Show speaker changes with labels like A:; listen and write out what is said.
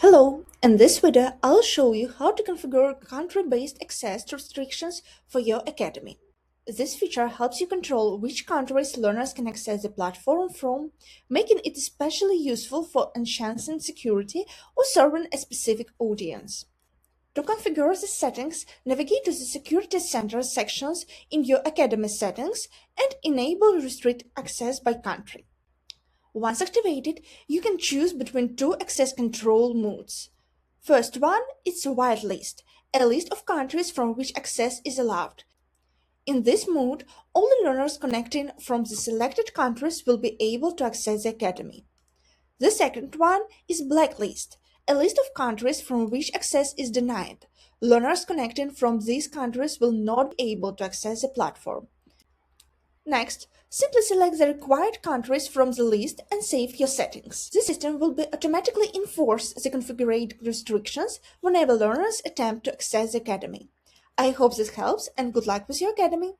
A: Hello, in this video I'll show you how to configure country-based access restrictions for your academy. This feature helps you control which countries learners can access the platform from, making it especially useful for enhancing security or serving a specific audience. To configure the settings, navigate to the Security Center sections in your Academy settings and enable Restrict Access by Country. Once activated, you can choose between two access control modes. First one is whitelist, a list of countries from which access is allowed. In this mode, only learners connecting from the selected countries will be able to access the academy. The second one is blacklist, a list of countries from which access is denied. Learners connecting from these countries will not be able to access the platform. Next, simply select the required countries from the list and save your settings. The system will automatically enforce the configured restrictions whenever learners attempt to access the academy. I hope this helps and good luck with your academy.